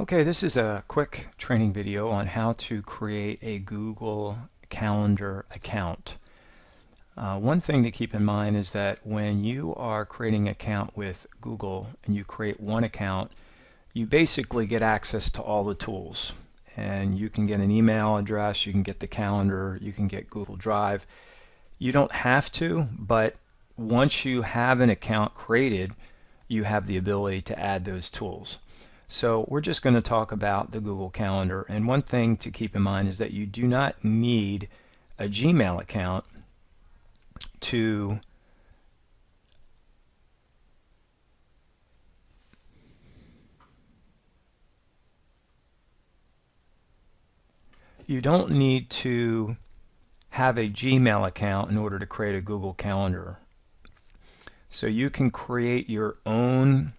Okay, this is a quick training video on how to create a Google Calendar account. One thing to keep in mind is that when you are creating an account with Google and you create one account, you basically get access to all the tools. And you can get an email address, you can get the calendar, you can get Google Drive. You don't have to, but once you have an account created, you have the ability to add those tools. So we're just going to talk about the Google Calendar, and one thing to keep in mind is that you do not need a Gmail account to have a Gmail account in order to create a Google Calendar. So you can create your own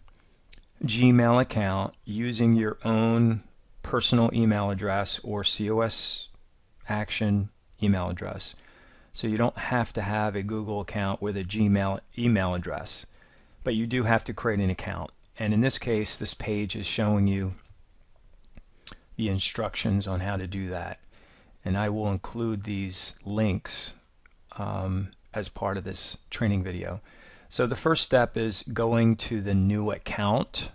Gmail account using your own personal email address or COS Action email address. So you don't have to have a Google account with a Gmail email address, but you do have to create an account. And in this case, this page is showing you the instructions on how to do that. And I will include these links as part of this training video. So the first step is going to the new account,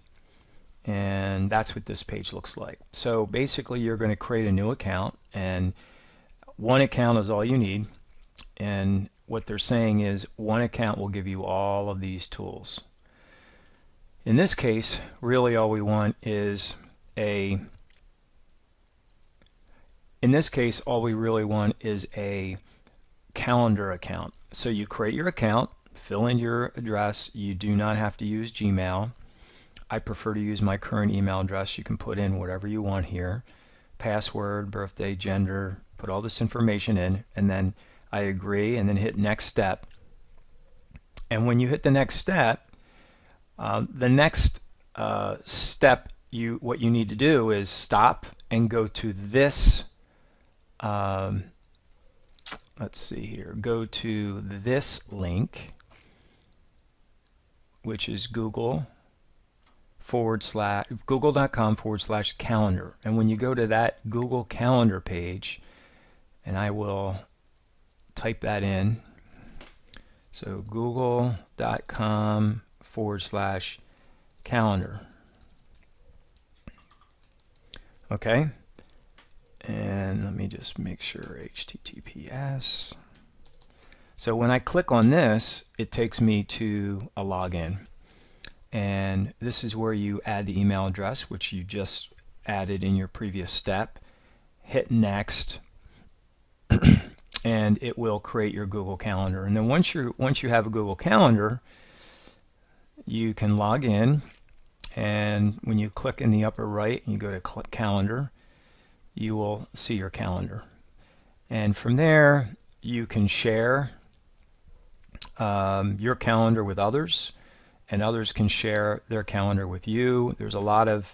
and that's what this page looks like. So basically you're going to create a new account, and one account is all you need, and what they're saying is one account will give you all of these tools. In this case, really all we want is a calendar account. So you create your account, fill in your address. You do not have to use Gmail. I prefer to use my current email address. You can put in whatever you want here. Password, birthday, gender, put all this information in, and then I agree, and then hit next step. And when you hit the next step, what you need to do is stop and go to this let's see here, go to this link, which is google.com/calendar. And when you go to that Google Calendar page, and I will type that in, so google.com/calendar. Okay, and let me just make sure HTTPS. So when I click on this, it takes me to a login, and this is where you add the email address, which you just added in your previous step. Hit next, and it will create your Google Calendar. And then once you have a Google Calendar, you can log in, and when you click in the upper right and you go to click Calendar, you will see your calendar. And from there you can share your calendar with others, and others can share their calendar with you. There's a lot of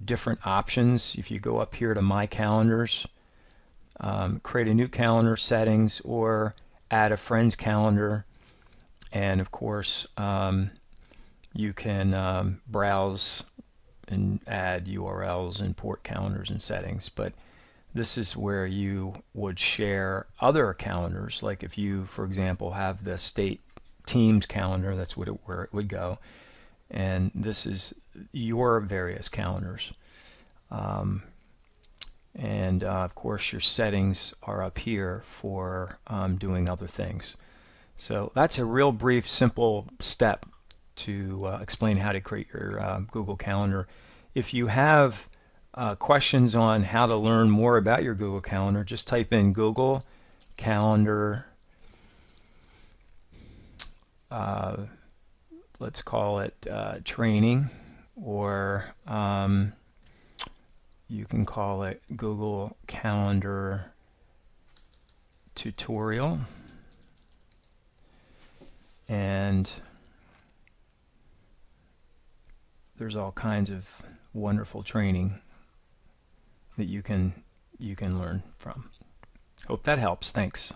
different options. If you go up here to My Calendars, create a new calendar, settings, or add a friend's calendar, and of course you can browse and add URLs, import calendars and settings. But this is where you would share other calendars. Like if you, for example, have the state team's calendar, that's where it would go, and this is your various calendars. Of course your settings are up here for doing other things. So that's a real brief, simple step to explain how to create your Google Calendar. If you have questions on how to learn more about your Google Calendar, just type in Google Calendar, let's call it training, or you can call it Google Calendar tutorial, and there's all kinds of wonderful training that you can learn from. Hope that helps. Thanks.